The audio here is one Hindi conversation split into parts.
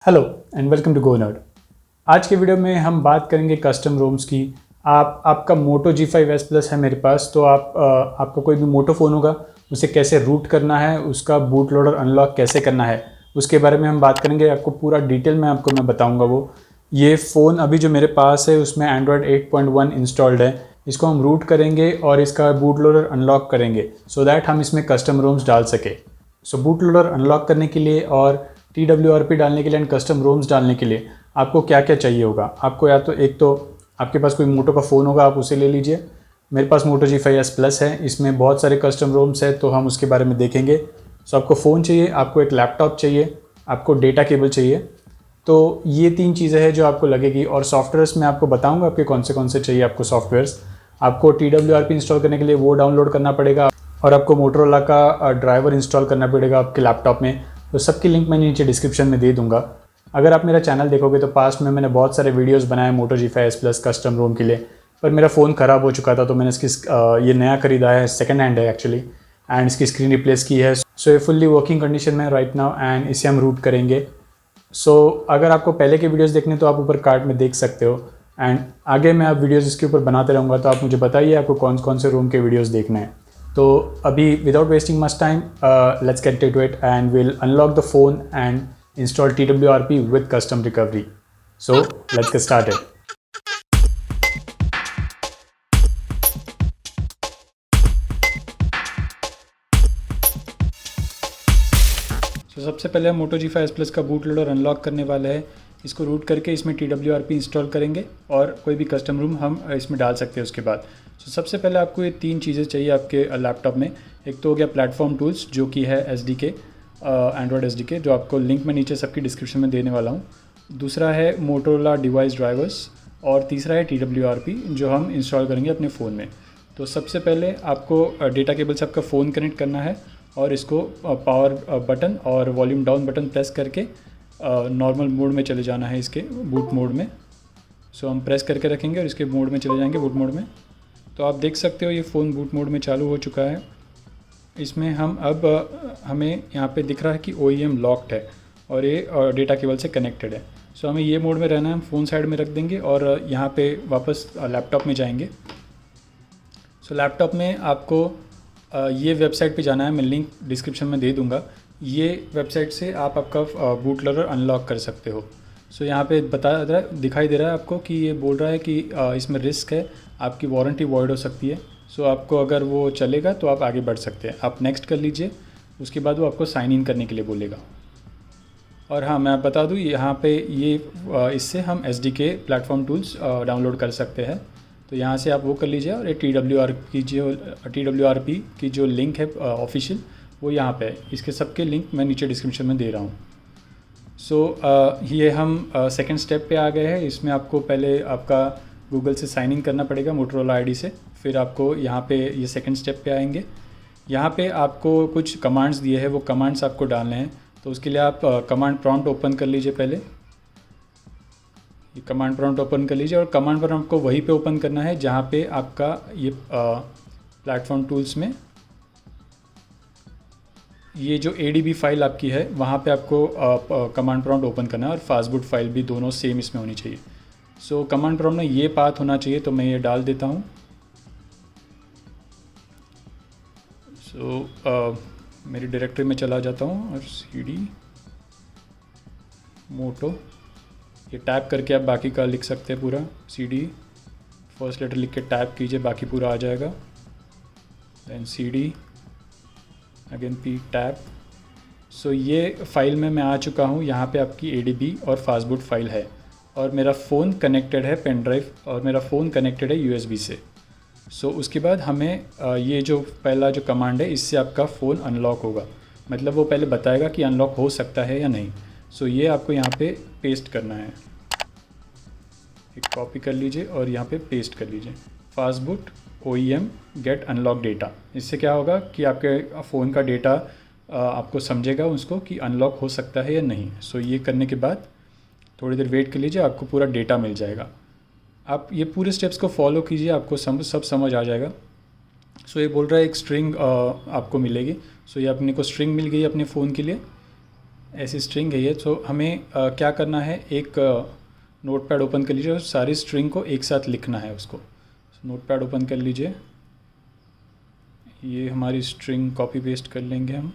Hello and welcome to GoNerd। आज के वीडियो में हम बात करेंगे कस्टम रोम्स की। आपका मोटो G5s Plus है मेरे पास, तो आपका कोई भी मोटो फ़ोन होगा, उसे कैसे रूट करना है, उसका बूट लोडर अनलॉक कैसे करना है, उसके बारे में हम बात करेंगे। आपको पूरा डिटेल में मैं बताऊंगा। ये फ़ोन अभी जो मेरे पास है उसमें Android 8.1 इंस्टॉल्ड है। इसको हम रूट करेंगे और इसका बूट लोडर अनलॉक करेंगे सो दैट हम इसमें कस्टम रोम्स डाल सके। सो बूट लोडर अनलॉक करने के लिए और TWRP डालने के लिए एंड कस्टम रोम्स डालने के लिए आपको क्या क्या चाहिए होगा। आपको या तो एक तो आपके पास कोई मोटो का फ़ोन होगा, आप उसे ले लीजिए। मेरे पास मोटो G5s Plus है, इसमें बहुत सारे कस्टम रोम्स है, तो हम उसके बारे में देखेंगे। सो आपको फ़ोन चाहिए, आपको एक लैपटॉप चाहिए, आपको डेटा केबल चाहिए। तो ये 3 चीज़ें हैं जो आपको लगेगी। और सॉफ्टवेयर्स में आपको बताऊँगा आपके कौन से चाहिए आपको सॉफ्टवेयर्स। आपको TWRP इंस्टॉल करने के लिए वो डाउनलोड करना पड़ेगा और आपको मोटोरोला का ड्राइवर इंस्टॉल करना पड़ेगा आपके लैपटॉप में। तो सबकी लिंक मैं नीचे डिस्क्रिप्शन में दे दूंगा। अगर आप मेरा चैनल देखोगे तो पास्ट में मैंने बहुत सारे वीडियोस बनाए मोटो G5s Plus कस्टम रोम के लिए, पर मेरा फ़ोन ख़राब हो चुका था, तो मैंने ये नया ख़रीदा है, सेकंड हैंड है एक्चुअली, एंड इसकी स्क्रीन रिप्लेस की है। सो ये फुल्ली वर्किंग कंडीशन में राइट नाउ एंड इसे हम रूट करेंगे। सो अगर आपको पहले के वीडियोज़ देखने तो आप ऊपर कार्ड में देख सकते हो, एंड आगे मैं आप वीडियोज़ इसके ऊपर बनाते रहूँगा। तो आप मुझे बताइए आपको कौन से रोम के वीडियोज़ देखने हैं। तो अभी without wasting much time, let's get into it and will unlock the phone and install TWRP with custom recovery. So let's get started. तो सबसे पहले हम मोटो G5s Plus का बूट लोडर अनलॉक करने वाले हैं। इसको रूट करके इसमें TWRP इंस्टॉल करेंगे और कोई भी कस्टम रूम हम इसमें डाल सकते हैं उसके बाद। तो सबसे पहले आपको ये 3 चीज़ें चाहिए आपके लैपटॉप में। एक तो हो गया प्लेटफॉर्म टूल्स, जो कि है SDK, एंड्रॉयड SDK, जो आपको लिंक मैं नीचे सबकी डिस्क्रिप्शन में देने वाला हूँ। दूसरा है मोटोरोला डिवाइस ड्राइवर्स, और तीसरा है TWRP, जो हम इंस्टॉल करेंगे अपने फ़ोन में। तो सबसे पहले आपको डेटा केबल से आपका फ़ोन कनेक्ट करना है और इसको पावर बटन और वॉल्यूम डाउन बटन प्रेस करके नॉर्मल मोड में चले जाना है, इसके बूट मोड में। सो हम प्रेस करके रखेंगे और इसके मोड में चले जाएंगे, बूट मोड में। तो आप देख सकते हो ये फ़ोन बूट मोड में चालू हो चुका है। इसमें हमें यहाँ पे दिख रहा है कि OEM लॉक्ड है और ये डेटा केबल से कनेक्टेड है। सो हमें ये मोड में रहना है। हम फ़ोन साइड में रख देंगे और यहाँ पे वापस लैपटॉप में जाएंगे। सो लैपटॉप में आपको ये वेबसाइट पे जाना है, मैं लिंक डिस्क्रिप्शन में दे दूँगा। ये वेबसाइट से आप आपका बूट लोडर अनलॉक कर सकते हो। सो यहाँ पे दिखाई दे रहा है आपको कि ये बोल रहा है कि इसमें रिस्क है, आपकी वारंटी वॉइड हो सकती है। सो आपको अगर वो चलेगा तो आप आगे बढ़ सकते हैं। आप नेक्स्ट कर लीजिए, उसके बाद वो आपको साइन इन करने के लिए बोलेगा। और हाँ, मैं बता दूँ यहाँ पे इससे हम SDK प्लेटफॉर्म टूल्स डाउनलोड कर सकते हैं। तो यहाँ से आप वो कर लीजिए और ये TWRP की जो लिंक है ऑफिशियल, वो यहाँ पे है। इसके सबके लिंक मैं नीचे डिस्क्रिप्शन में दे रहा हूँ। सो ये हम सेकंड स्टेप पे आ गए हैं। इसमें आपको पहले आपका गूगल से साइन इन करना पड़ेगा मोटोरोला ID से, फिर आपको यहाँ पे ये सेकंड स्टेप पे आएंगे। यहाँ पे आपको कुछ कमांड्स दिए हैं, वो कमांड्स आपको डालने हैं। तो उसके लिए आप कमांड प्रॉम्प्ट ओपन कर लीजिए। पहले ये कमांड प्रॉम्प्ट ओपन कर लीजिए और कमांड प्रॉम्प्ट को वहीं पे ओपन करना है जहाँ पे आपका ये प्लेटफॉर्म टूल्स में ये जो ADB फाइल आपकी है, वहाँ पे आपको कमांड प्रॉम्प्ट ओपन करना है और फास्टबूट फाइल भी दोनों सेम इसमें होनी चाहिए। सो कमांड प्रॉम्प्ट में ये पाथ होना चाहिए, तो मैं ये डाल देता हूँ। सो मेरी डायरेक्टरी में चला जाता हूँ और CD मोटो ये टैप करके आप बाकी का लिख सकते हैं पूरा। CD फर्स्ट लेटर लिख के टैप कीजिए, बाकी पूरा आ जाएगा। Then CD again P tap. So ये फाइल में मैं आ चुका हूँ। यहाँ पे आपकी ADB और फास्टबूट फाइल है और मेरा फ़ोन कनेक्टेड है पेन ड्राइव, और मेरा फ़ोन कनेक्टेड है USB से। सो उसके बाद हमें ये जो पहला जो कमांड है, इससे आपका फ़ोन अनलॉक होगा। मतलब वो पहले बताएगा कि अनलॉक हो सकता है या नहीं। सो ये आपको यहाँ पे पेस्ट करना है। एक कॉपी कर लीजिए और यहाँ पे पेस्ट कर लीजिए, fastboot OEM get unlock data. इससे क्या होगा कि आपके फ़ोन का डेटा आपको समझेगा उसको कि अनलॉक हो सकता है या नहीं। सो ये करने के बाद थोड़ी देर वेट कर लीजिए, आपको पूरा डेटा मिल जाएगा। आप ये पूरे स्टेप्स को फॉलो कीजिए, आपको सब समझ आ जाएगा। सो ये बोल रहा है एक स्ट्रिंग आपको मिलेगी। सो ये अपने को स्ट्रिंग मिल गई अपने फ़ोन के लिए। ऐसी स्ट्रिंग है ये। तो हमें क्या करना है, एक नोटपैड ओपन कर लीजिए और सारी स्ट्रिंग को एक साथ लिखना है उसको। नोटपैड ओपन कर लीजिए, ये हमारी स्ट्रिंग कॉपी पेस्ट कर लेंगे हम।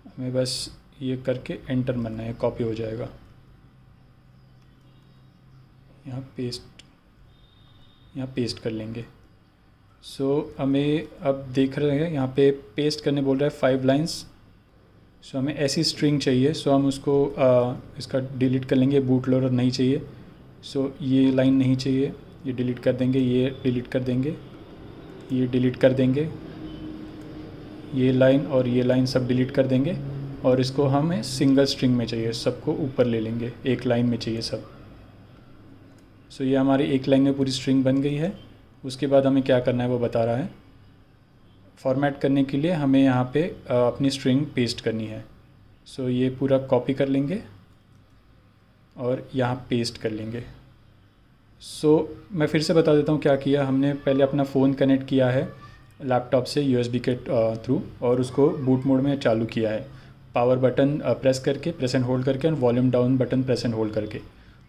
हमें बस ये करके एंटर मरना है, कॉपी हो जाएगा। यहाँ पेस्ट कर लेंगे। सो हमें अब देख रहे हैं यहाँ पे पेस्ट करने बोल रहा है 5 लाइंस। सो हमें ऐसी स्ट्रिंग चाहिए। सो हम उसको इसका डिलीट कर लेंगे, बूट लोडर नहीं चाहिए। सो ये लाइन नहीं चाहिए, ये डिलीट कर देंगे, ये डिलीट कर देंगे, ये डिलीट कर देंगे, ये लाइन और ये लाइन सब डिलीट कर देंगे। और इसको हमें सिंगल स्ट्रिंग में चाहिए, सबको ऊपर ले लेंगे, एक लाइन में चाहिए सब। सो ये हमारी एक लाइन में पूरी स्ट्रिंग बन गई है। उसके बाद हमें क्या करना है वो बता रहा है। फॉर्मेट करने के लिए हमें यहाँ पे अपनी स्ट्रिंग पेस्ट करनी है। सो ये पूरा कॉपी कर लेंगे और यहाँ पेस्ट कर लेंगे। सो मैं फिर से बता देता हूँ क्या किया हमने। पहले अपना फ़ोन कनेक्ट किया है लैपटॉप से USB के थ्रू और उसको बूट मोड में चालू किया है। पावर बटन प्रेस करके, प्रेस एंड होल्ड करके, और volume down button press and hold करके।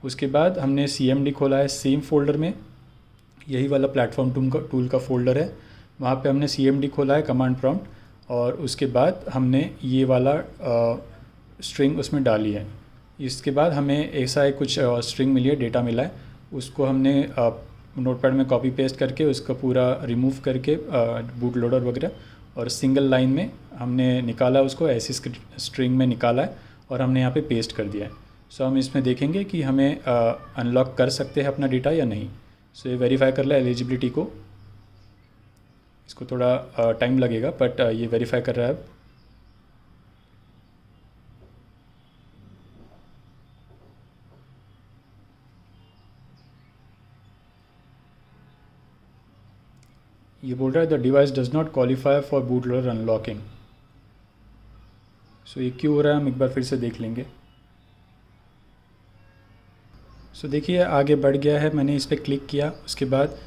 उसके बाद हमने CMD खोला है सेम फोल्डर में, यही वाला प्लेटफॉर्म टूल का फोल्डर है, वहाँ पे हमने CMD खोला है कमांड प्रॉम्प्ट। और उसके बाद हमने ये वाला स्ट्रिंग उसमें डाली है। इसके बाद हमें ऐसा एक कुछ स्ट्रिंग मिली है, डेटा मिला है, उसको हमने नोटपैड में कॉपी पेस्ट करके उसका पूरा रिमूव करके बूट लोडर वगैरह, और सिंगल लाइन में हमने निकाला उसको, ऐसी स्ट्रिंग में निकाला है और हमने यहाँ पे पेस्ट कर दिया है। सो हम इसमें देखेंगे कि हमें अनलॉक कर सकते हैं अपना डेटा या नहीं। सो ये वेरीफाई कर ले एलिजिबिलिटी को, इसको थोड़ा टाइम लगेगा बट ये वेरीफाई कर रहा है अब। ये बोल रहा है the device does not qualify for boot loader unlocking. So ये क्यों हो रहा है हम एक बार फिर से देख लेंगे। सो देखिए आगे बढ़ गया है, मैंने इस पर क्लिक किया। उसके बाद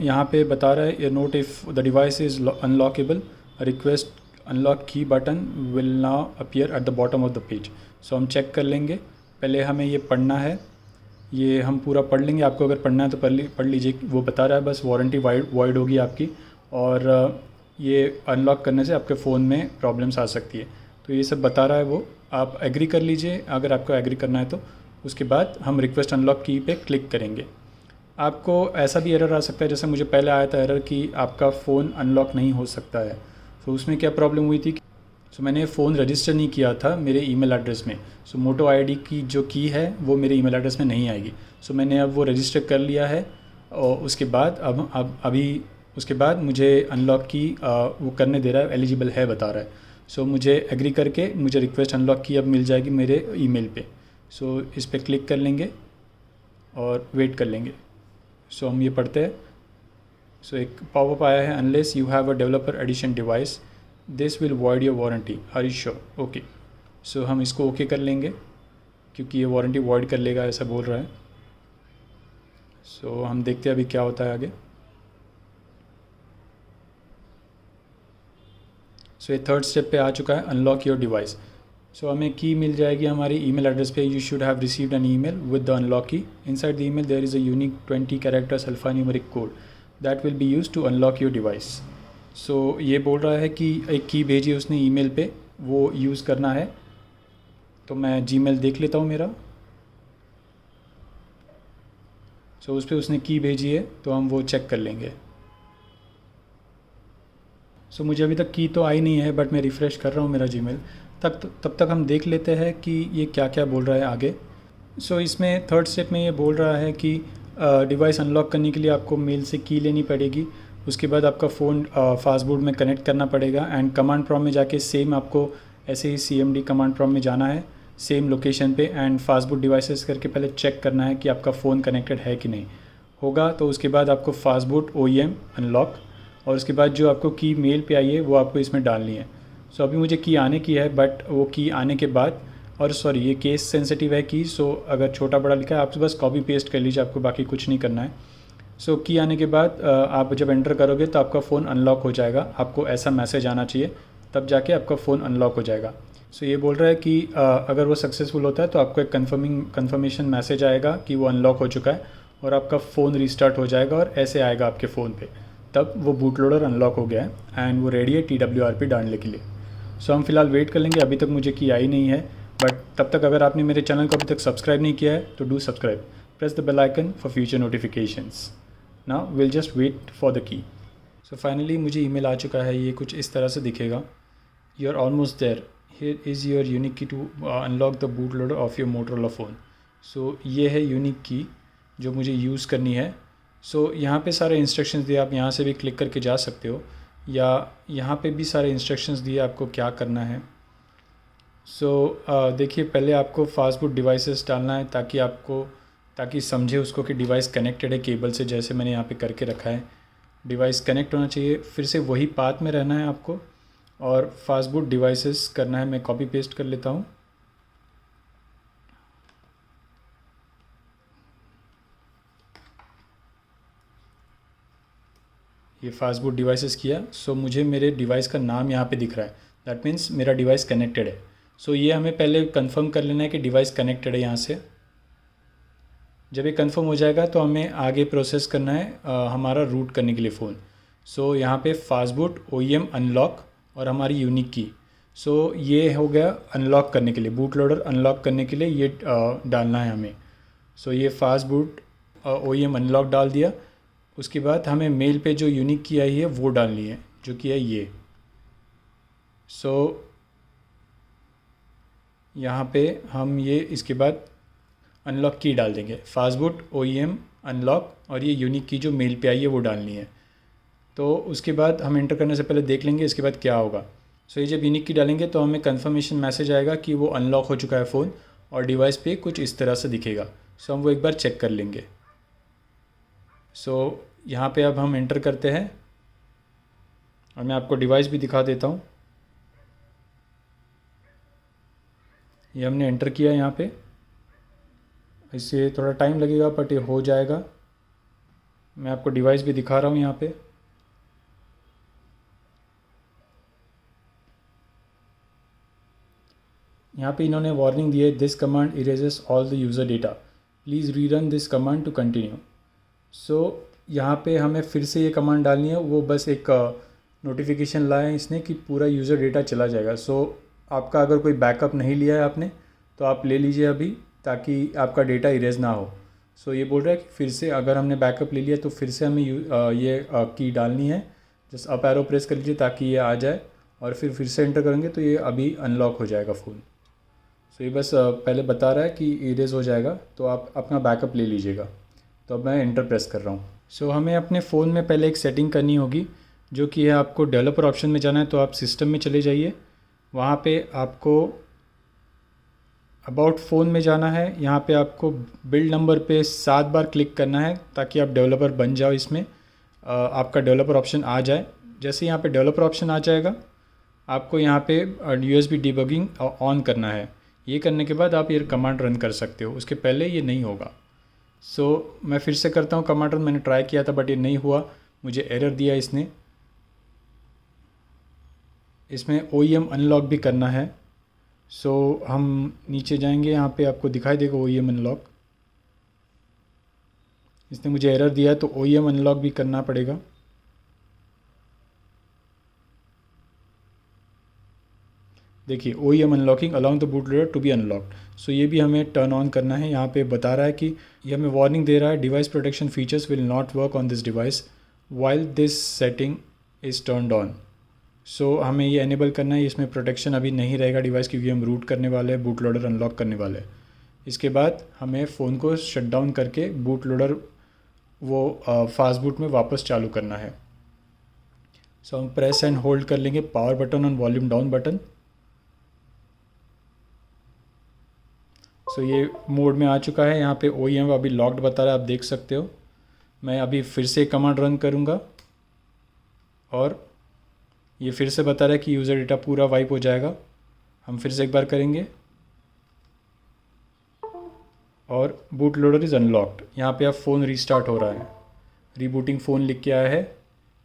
यहाँ पे बता रहा है note if the device is unlockable, request unlock key button will now appear at the bottom of the page. So हम चेक कर लेंगे, पहले हमें ये पढ़ना है, ये हम पूरा पढ़ लेंगे। आपको अगर पढ़ना है तो पढ़ लीजिए। वो बता रहा है बस वारंटी वॉइड होगी आपकी, और ये अनलॉक करने से आपके फ़ोन में प्रॉब्लम्स आ सकती है। तो ये सब बता रहा है वो, आप एग्री कर लीजिए अगर आपको एग्री करना है तो। उसके बाद हम रिक्वेस्ट अनलॉक की पे क्लिक करेंगे। आपको ऐसा भी एरर आ सकता है, जैसे मुझे पहले आया था एरर कि आपका फ़ोन अनलॉक नहीं हो सकता है। तो उसमें क्या प्रॉब्लम हुई थी, सो मैंने फ़ोन रजिस्टर नहीं किया था मेरे ईमेल एड्रेस में। सो मोटो आईडी की जो की है वो मेरे ईमेल एड्रेस में नहीं आएगी। सो मैंने अब वो रजिस्टर कर लिया है, और उसके बाद अभी उसके बाद मुझे अनलॉक की वो करने दे रहा है, एलिजिबल है बता रहा है। सो मुझे एग्री करके मुझे रिक्वेस्ट अनलॉक की अब मिल जाएगी मेरे ईमेल पे। सो इस पर क्लिक कर लेंगे और वेट कर लेंगे। सो हम ये पढ़ते हैं। सो एक पॉपअप आया है, unless you have a developer edition device this will void your warranty, are you sure? Okay. So हम इसको ओके कर लेंगे क्योंकि ये वारंटी वॉइड कर लेगा ऐसा बोल रहा है। सो हम देखते हैं अभी क्या होता है आगे। सो ये थर्ड स्टेप पे आ चुका है, अनलॉक योर डिवाइस। सो हमें की मिल जाएगी हमारी ईमेल एड्रेस पे। You should have received an email with the unlock key. Inside the email there is a unique 20 characters alphanumeric code that will be used to unlock your device. So ये बोल रहा है कि एक की भेजी उसने ईमेल पे, वो यूज़ करना है। तो मैं जीमेल देख लेता हूँ मेरा। सो उस पर उसने की भेजी है तो हम वो चेक कर लेंगे। सो मुझे अभी तक की तो आई नहीं है, बट मैं रिफ़्रेश कर रहा हूँ मेरा जीमेल। तब तक हम देख लेते हैं कि ये क्या क्या बोल रहा है आगे। सो इसमें थर्ड स्टेप में ये बोल रहा है कि डिवाइस अनलॉक करने के लिए आपको मेल से की लेनी पड़ेगी। उसके बाद आपका फ़ोन फास्टबूट में कनेक्ट करना पड़ेगा, एंड कमांड प्रॉम्प्ट में जाके सेम आपको ऐसे ही CMD कमांड प्रॉम्प्ट में जाना है सेम लोकेशन पे, एंड फास्टबूट डिवाइसेस करके पहले चेक करना है कि आपका फ़ोन कनेक्टेड है कि नहीं। होगा तो उसके बाद आपको फास्टबूट OEM अनलॉक, और उसके बाद जो आपको की मेल पे आई है वो आपको इसमें डालनी है। सो अभी मुझे की आने की है, बट वो की आने के बाद, और सॉरी ये केस सेंसिटिव है की, सो अगर छोटा बड़ा लिखा है आप बस कॉपी पेस्ट कर लीजिए, आपको बाकी कुछ नहीं करना है। सो की आने के बाद आप जब एंटर करोगे तो आपका फ़ोन अनलॉक हो जाएगा, आपको ऐसा मैसेज आना चाहिए, तब जाके आपका फ़ोन अनलॉक हो जाएगा। सो ये बोल रहा है कि अगर वो सक्सेसफुल होता है तो आपको एक कन्फर्मेशन मैसेज आएगा कि वो अनलॉक हो चुका है और आपका फ़ोन रीस्टार्ट हो जाएगा और ऐसे आएगा आपके फ़ोन पे, तब वो बूट लोडर अनलॉक हो गया है एंड वो रेडी है TWRP डालने के लिए। सो हम फिलहाल वेट कर लेंगे, अभी तक मुझे की आई नहीं है, बट तब तक अगर आपने मेरे चैनल को अभी तक सब्सक्राइब नहीं किया है तो do subscribe, press the bell icon for future notifications. Now will just wait for the key. So finally मुझे ईमेल आ चुका है, ये कुछ इस तरह से दिखेगा। You are almost there, here is your unique key to unlock the boot loader of your Motorola phone. So ये है यूनिक की जो मुझे यूज़ करनी है। सो यहाँ पे सारे इंस्ट्रक्शंस दिए, आप यहाँ से भी क्लिक करके जा सकते हो, या यहाँ पे भी सारे इंस्ट्रक्शंस दिए आपको क्या करना है। सो देखिए, पहले आपको फास्टबूट डिवाइसेस डालना है ताकि समझे उसको कि डिवाइस कनेक्टेड है केबल से, जैसे मैंने यहाँ पे करके रखा है। डिवाइस कनेक्ट होना चाहिए, फिर से वही पाथ में रहना है आपको और फास्टबूट डिवाइसेस करना है। मैं कॉपी पेस्ट कर लेता हूँ। ये फास्टबूट डिवाइसेस किया। सो मुझे मेरे डिवाइस का नाम यहाँ पे दिख रहा है, दैट मीन्स मेरा डिवाइस कनेक्टेड है। सो ये हमें पहले कंफर्म कर लेना है कि डिवाइस कनेक्टेड है यहाँ से। जब ये कंफर्म हो जाएगा तो हमें आगे प्रोसेस करना है हमारा रूट करने के लिए फ़ोन। सो यहाँ पे फास्टबूट OEM अनलॉक और हमारी यूनिक की। सो ये हो गया अनलॉक करने के लिए, बूट लोडर अनलॉक करने के लिए ये डालना है हमें। सो ये फास्टबूट OEM अनलॉक डाल दिया। उसके बाद हमें मेल पे जो यूनिक की आई है वो डालनी है, जो कि है ये। सो यहाँ पे हम ये इसके बाद अनलॉक की डाल देंगे, फास्टबूट OEM अनलॉक, और ये यूनिक की जो मेल पे आई है वो डालनी है। तो उसके बाद हम एंटर करने से पहले देख लेंगे इसके बाद क्या होगा। सो ये जब यूनिक की डालेंगे तो हमें कंफर्मेशन मैसेज आएगा कि वो अनलॉक हो चुका है फ़ोन और डिवाइस पे कुछ इस तरह से दिखेगा। सो हम वो एक बार चेक कर लेंगे। सो यहाँ पे अब हम एंटर करते हैं और मैं आपको डिवाइस भी दिखा देता हूँ। ये हमने एंटर किया यहाँ पे, इससे थोड़ा टाइम लगेगा बट ये हो जाएगा। मैं आपको डिवाइस भी दिखा रहा हूँ यहाँ पे। यहाँ पे इन्होंने वार्निंग दी है, this command erases all the user data, please rerun this command to continue. So यहाँ पे हमें फिर से ये कमांड डालनी है, वो बस एक नोटिफिकेशन लाया है इसने कि पूरा यूज़र डेटा चला जाएगा। सो आपका अगर कोई बैकअप नहीं लिया है आपने तो आप ले लीजिए अभी, ताकि आपका डेटा इरेज ना हो। सो ये बोल रहा है कि फिर से अगर हमने बैकअप ले लिया तो फिर से हमें ये की डालनी है। जस्ट अप एरो प्रेस कर लीजिए ताकि ये आ जाए और फिर से एंटर करेंगे तो ये अभी अनलॉक हो जाएगा फ़ोन। सो ये बस पहले बता रहा है कि इरेज हो जाएगा, तो आप अपना बैकअप ले लीजिएगा। तो अब मैं एंटर प्रेस कर रहा हूँ। सो हमें अपने फ़ोन में पहले एक सेटिंग करनी होगी, जो कि है आपको डेवलपर ऑप्शन में जाना है। तो आप सिस्टम में चले जाइए, वहाँ पे आपको अबाउट फ़ोन में जाना है। यहाँ पे आपको बिल्ड नंबर पे 7 बार क्लिक करना है ताकि आप डेवलपर बन जाओ, इसमें आपका डेवलपर ऑप्शन आ जाए। जैसे यहाँ पे डेवलपर ऑप्शन आ जाएगा, आपको यहाँ पे USB डिबगिंग ऑन करना है। ये करने के बाद आप ये कमांड रन कर सकते हो, उसके पहले ये नहीं होगा। सो मैं फिर से करता हूँ कमांड रन। मैंने ट्राई किया था बट ये नहीं हुआ, मुझे एरर दिया इसने। इसमें OEM अनलॉक भी करना है। सो हम नीचे जाएंगे, यहाँ पे आपको दिखाई देगा OEM अनलॉक। इसने मुझे एरर दिया है तो OEM अनलॉक भी करना पड़ेगा। देखिए, OEM unlocking allowing the boot loader to be unlocked. So ये भी हमें टर्न ऑन करना है। यहाँ पे बता रहा है कि ये हमें वार्निंग दे रहा है, device protection features will not work on this device while this setting is turned on. So हमें ये एनेबल करना है, इसमें प्रोटेक्शन अभी नहीं रहेगा डिवाइस, क्योंकि हम रूट करने वाले हैं, बूट लोडर अनलॉक करने वाले हैं। इसके बाद हमें फ़ोन को शट डाउन करके बूट लोडर वो फास्ट बूट में वापस चालू करना है। सो हम प्रेस एंड होल्ड कर लेंगे पावर बटन और वॉल्यूम डाउन बटन। सो ये मोड में आ चुका है। यहाँ पे OEM अभी लॉक्ड बता रहा है, आप देख सकते हो। मैं अभी फिर से कमांड रन करूँगा और ये फिर से बता रहा है कि यूज़र डेटा पूरा वाइप हो जाएगा। हम फिर से एक बार करेंगे और बूट लोडर इज़ अनलॉक्ड। यहाँ पे अब फ़ोन रीस्टार्ट हो रहा है। रीबूटिंग फ़ोन लिख के आया है,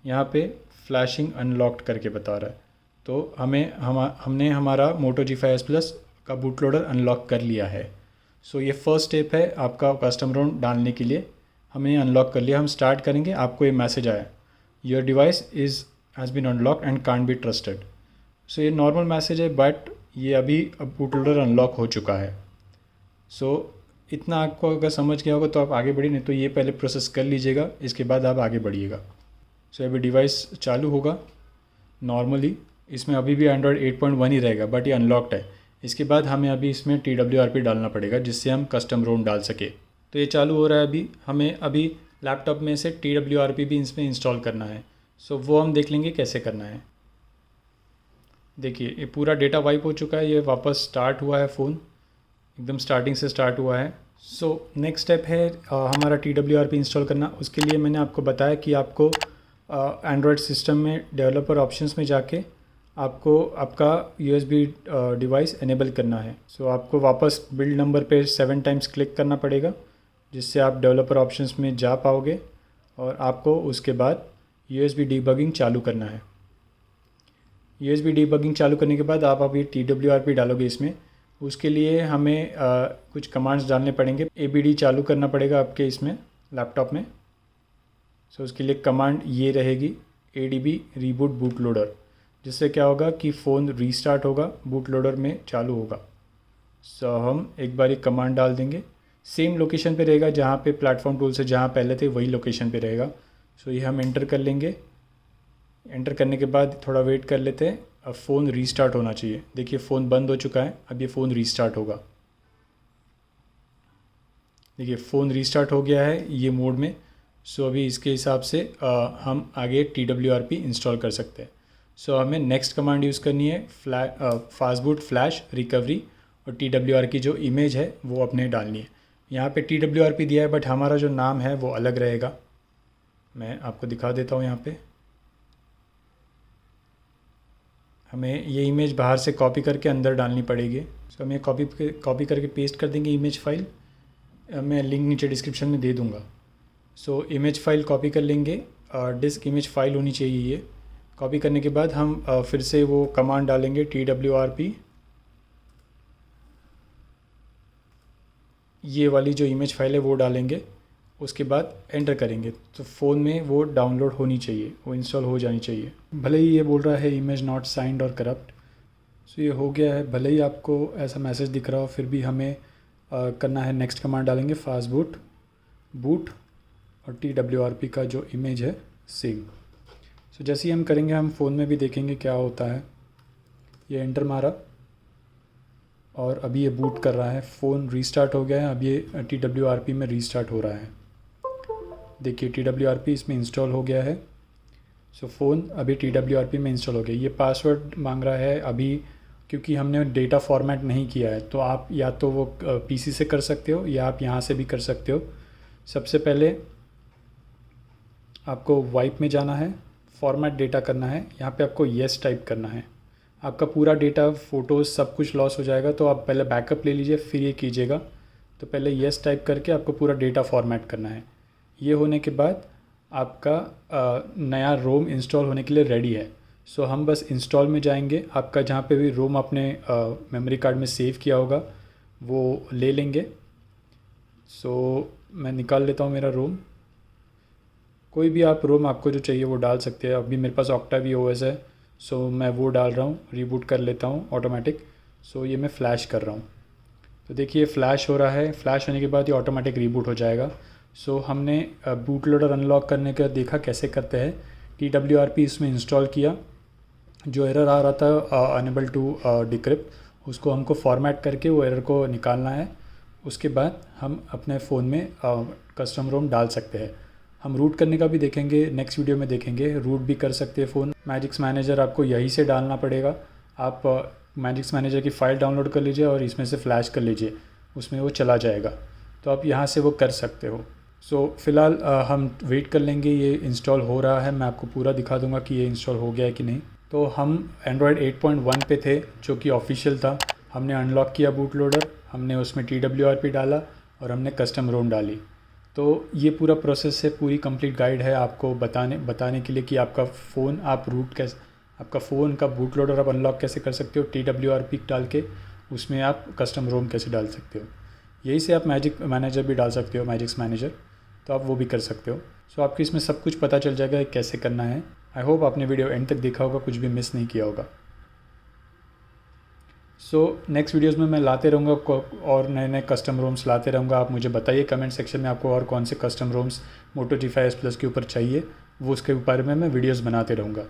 यहाँ पे फ्लैशिंग अनलॉक्ड करके बता रहा है। तो हमने हमारा मोटो G5 S Plus का बूट लोडर अनलॉक कर लिया है। सो ये फर्स्ट स्टेप है आपका कस्टम रोम डालने के लिए। हमने अनलॉक कर लिया, हम स्टार्ट करेंगे, आपको ये मैसेज आया, your device has been unlock and can't be trusted. So ये नॉर्मल मैसेज है, बट ये अभी अब बूट लोडर अनलॉक हो चुका है। सो इतना आपको अगर समझ गया होगा तो आप आगे बढ़िए, नहीं तो ये पहले प्रोसेस कर लीजिएगा, इसके बाद आप आगे बढ़िएगा। सो अभी डिवाइस चालू होगा नॉर्मली, इसमें अभी भी एंड्रॉयड 8.1 ही रहेगा, बट ये अनलॉक्ड है। इसके बाद हमें अभी इसमें TWRP डालना पड़ेगा जिससे हम कस्टम रोम डाल सके। तो ये चालू हो रहा है अभी, हमें अभी लैपटॉप में से TWRP भी इसमें इंस्टॉल करना है। सो वो हम देख लेंगे कैसे करना है। देखिए ये पूरा डेटा वाइप हो चुका है, ये वापस स्टार्ट हुआ है, फ़ोन एकदम स्टार्टिंग से स्टार्ट हुआ है। सो नेक्स्ट स्टेप है हमारा TWRP इंस्टॉल करना। उसके लिए मैंने आपको बताया कि आपको एंड्रॉयड सिस्टम में डेवलपर ऑप्शंस में जाके आपको आपका USB डिवाइस एनेबल करना है। सो आपको वापस बिल्ड नंबर पे 7 टाइम्स क्लिक करना पड़ेगा, जिससे आप डेवलपर ऑप्शंस में जा पाओगे, और आपको उसके बाद USB डीबगिंग चालू करना है। USB डीबगिंग चालू करने के बाद आप अभी TWRP डालोगे इसमें। उसके लिए हमें कुछ कमांड्स डालने पड़ेंगे। ABD चालू करना पड़ेगा आपके इसमें लैपटॉप में। सो उसके लिए कमांड ये रहेगी, ADB रीबूट बूट लोडर, जिससे क्या होगा कि फ़ोन रीस्टार्ट होगा, बूट लोडर में चालू होगा। सो हम एक बार कमांड डाल देंगे, सेम लोकेशन पे रहेगा जहाँ पे प्लेटफॉर्म टूल से जहाँ पहले थे वही लोकेशन पे रहेगा। सो ये हम एंटर कर लेंगे। एंटर करने के बाद थोड़ा वेट कर लेते हैं, अब फ़ोन रीस्टार्ट होना चाहिए। देखिए फ़ोन बंद हो चुका है, अब ये फ़ोन रीस्टार्ट होगा। देखिए फ़ोन रीस्टार्ट हो गया है ये मोड में। सो अभी इसके हिसाब से हम आगे TWRP इंस्टॉल कर सकते हैं। सो हमें नेक्स्ट कमांड यूज़ करनी है, फास्टबूट फ्लैश रिकवरी, और TWR की जो इमेज है वो अपने डालनी है। यहाँ पे TWRP दिया है, बट हमारा जो नाम है वो अलग रहेगा। मैं आपको दिखा देता हूँ। यहाँ पे हमें ये इमेज बाहर से कॉपी करके अंदर डालनी पड़ेगी। सो हम ये कॉपी करके पेस्ट कर देंगे इमेज फ़ाइल। मैं लिंक नीचे डिस्क्रिप्शन में दे दूँगा। सो इमेज फ़ाइल कॉपी कर लेंगे, डिस्क इमेज फ़ाइल होनी चाहिए ये। कॉपी करने के बाद हम फिर से वो कमांड डालेंगे, TWRP, ये वाली जो इमेज फ़ाइल है वो डालेंगे। उसके बाद एंटर करेंगे तो फ़ोन में वो डाउनलोड होनी चाहिए, वो इंस्टॉल हो जानी चाहिए। भले ही ये बोल रहा है इमेज नॉट साइंड और करप्ट। सो ये हो गया है, भले ही आपको ऐसा मैसेज दिख रहा हो, फिर भी हमें करना है। नेक्स्ट कमांड डालेंगे, फास्टबूट बूट, और TWRP का जो इमेज है सेम। सो जैसे ही हम करेंगे, हम फ़ोन में भी देखेंगे क्या होता है। ये एंटर मारा और अभी ये बूट कर रहा है, फ़ोन रीस्टार्ट हो गया है। अब ये TWRP में रीस्टार्ट हो रहा है। देखिए TWRP इसमें इंस्टॉल हो गया है। सो फ़ोन अभी TWRP में इंस्टॉल हो गया। ये पासवर्ड मांग रहा है अभी, क्योंकि हमने डेटा फॉर्मेट नहीं किया है। तो आप या तो वो PC से कर सकते हो या आप यहाँ से भी कर सकते हो। सबसे पहले आपको वाइप में जाना है, फॉर्मेट डेटा करना है। यहाँ पे आपको येस टाइप करना है। आपका पूरा डेटा, फ़ोटोज़, सब कुछ लॉस हो जाएगा, तो आप पहले बैकअप ले लीजिए फिर ये कीजिएगा। तो पहले येस टाइप करके आपको पूरा डेटा फॉर्मेट करना है। ये होने के बाद आपका नया रोम इंस्टॉल होने के लिए रेडी है। सो हम बस इंस्टॉल में जाएंगे, आपका जहाँ पे भी रोम आपने मेमोरी कार्ड में सेव किया होगा वो ले लेंगे। सो मैं निकाल लेता हूँ मेरा रोम। कोई भी आप रोम आपको जो चाहिए वो डाल सकते हैं। अभी मेरे पास ऑक्टाविया OS है, सो मैं वो डाल रहा हूँ। रीबूट कर लेता हूँ ऑटोमेटिक। सो ये मैं फ़्लैश कर रहा हूँ। तो देखिए फ़्लैश हो रहा है। फ़्लैश होने के बाद ये ऑटोमेटिक रीबूट हो जाएगा। सो हमने बूट लोडर अनलॉक करने का देखा कैसे करते हैं। TWRP इसमें इंस्टॉल किया। जो एरर आ रहा था अनेबल टू डिक्रिप्ट, उसको हमको फॉर्मेट करके वो एरर को निकालना है। उसके बाद हम अपने फ़ोन में कस्टम रोम डाल सकते हैं। हम रूट करने का भी देखेंगे, नेक्स्ट वीडियो में देखेंगे। रूट भी कर सकते हैं फ़ोन। मैजिक्स मैनेजर आपको यहीं से डालना पड़ेगा। आप मैजिक्स मैनेजर की फ़ाइल डाउनलोड कर लीजिए और इसमें से फ़्लैश कर लीजिए, उसमें वो चला जाएगा। तो आप यहाँ से वो कर सकते हो। सो फ़िलहाल हम वेट कर लेंगे, ये इंस्टॉल हो रहा है। मैं आपको पूरा दिखा दूँगा कि ये इंस्टॉल हो गया है कि नहीं। तो हम एंड्रॉयड 8.1 पे थे, जो कि ऑफिशियल था। हमने अनलॉक किया बूट लोडर, हमने उसमें TWRP डाला और हमने कस्टम रोम डाली। तो ये पूरा प्रोसेस है, पूरी कंप्लीट गाइड है आपको बताने के लिए कि आपका फ़ोन आप रूट कैसे, आपका फ़ोन का बूट लोडर आप अनलॉक कैसे कर सकते हो, TWRP डाल के उसमें आप कस्टम रोम कैसे डाल सकते हो। यही से आप मैजिक मैनेजर भी डाल सकते हो, मैजिक्स मैनेजर, तो आप वो भी कर सकते हो। सो आपको इसमें सब कुछ पता चल जाएगा कैसे करना है। आई होप आपने वीडियो एंड तक देखा होगा, कुछ भी मिस नहीं किया होगा। सो नेक्स्ट वीडियोज़ में मैं लाते रहूँगा और नए नए कस्टम रोम्स लाते रहूँगा। आप मुझे बताइए कमेंट सेक्शन में आपको और कौन से कस्टम रोम्स मोटो G5s Plus के ऊपर चाहिए, वो उसके बारे में मैं वीडियोस बनाते रहूँगा।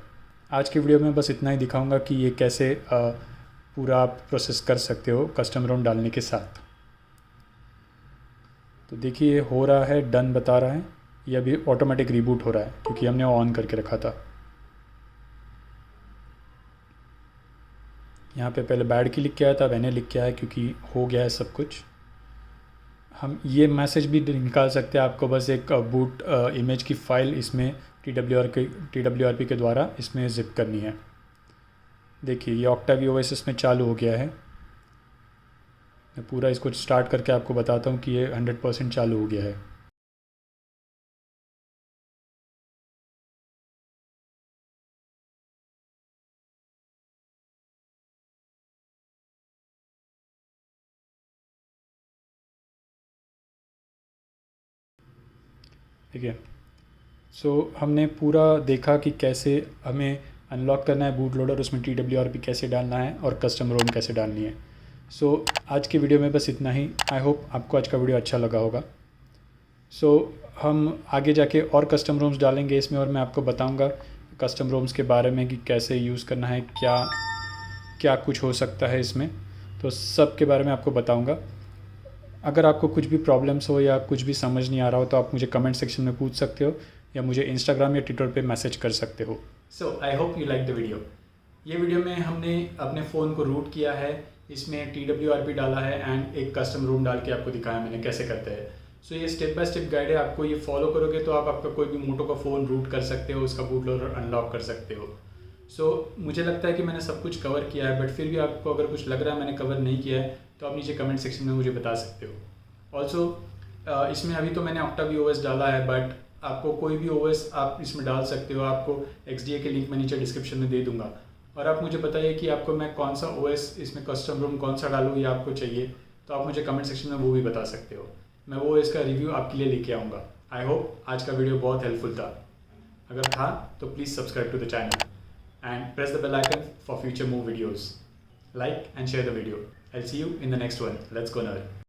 आज की वीडियो में बस इतना ही दिखाऊँगा कि ये कैसे पूरा आप प्रोसेस कर सकते हो कस्टम रोम डालने के साथ। तो देखिए हो रहा है, डन बता रहा है, ये अभी ऑटोमेटिक रिबूट हो रहा है क्योंकि हमने ऑन करके रखा था। यहाँ पे पहले बैड की लिख के आया था, मैंने लिख के आया क्योंकि हो गया है सब कुछ। हम ये मैसेज भी निकाल सकते हैं, आपको बस एक बूट इमेज की फ़ाइल इसमें TWRP के द्वारा इसमें ज़िप करनी है। देखिए ये OctaViOS इसमें चालू हो गया है। मैं पूरा इसको स्टार्ट करके आपको बताता हूँ कि ये 100% चालू हो गया है। ठीक है, सो हमने पूरा देखा कि कैसे हमें अनलॉक करना है बूट लोडर, उसमें TWRP कैसे डालना है और कस्टम रोम कैसे डालनी है। सो आज की वीडियो में बस इतना ही। आई होप आपको आज का वीडियो अच्छा लगा होगा। सो हम आगे जाके और कस्टम रोम्स डालेंगे इसमें, और मैं आपको बताऊंगा कस्टम रोम्स के बारे में कि कैसे यूज़ करना है, क्या क्या कुछ हो सकता है इसमें, तो सब के बारे में आपको बताऊंगा। अगर आपको कुछ भी प्रॉब्लम्स हो या कुछ भी समझ नहीं आ रहा हो तो आप मुझे कमेंट सेक्शन में पूछ सकते हो या मुझे इंस्टाग्राम या ट्विटर पे मैसेज कर सकते हो। So I hope you like the video. ये वीडियो में हमने अपने फ़ोन को रूट किया है, इसमें TWRP डाला है एंड एक कस्टम रोम डाल के आपको दिखाया मैंने कैसे करते हैं। सो ये स्टेप बाय स्टेप गाइड है, आपको ये फॉलो करोगे तो आप आपका कोई भी मोटो का फ़ोन रूट कर सकते हो, उसका बूट लोडर अनलॉक कर सकते हो। सो मुझे लगता है कि मैंने सब कुछ कवर किया है, बट फिर भी आपको अगर कुछ लग रहा है मैंने कवर नहीं किया है तो आप नीचे कमेंट सेक्शन में मुझे बता सकते हो। ऑल्सो इसमें अभी तो मैंने OctaViOS डाला है, बट आपको कोई भी OS आप इसमें डाल सकते हो। आपको XDA के लिंक मैं नीचे डिस्क्रिप्शन में दे दूंगा। और आप मुझे बताइए कि आपको मैं कौन सा OS इसमें कस्टम रोम कौन सा डालूँ या आपको चाहिए, तो आप मुझे कमेंट सेक्शन में वो भी बता सकते हो। मैं वो इसका रिव्यू आपके लिए लेके आऊँगा। आई होप आज का वीडियो बहुत हेल्पफुल था। अगर था तो please subscribe to the channel and press the bell icon for future more videos. Like and share the video. I'll see you in the next one. Let's go nerd.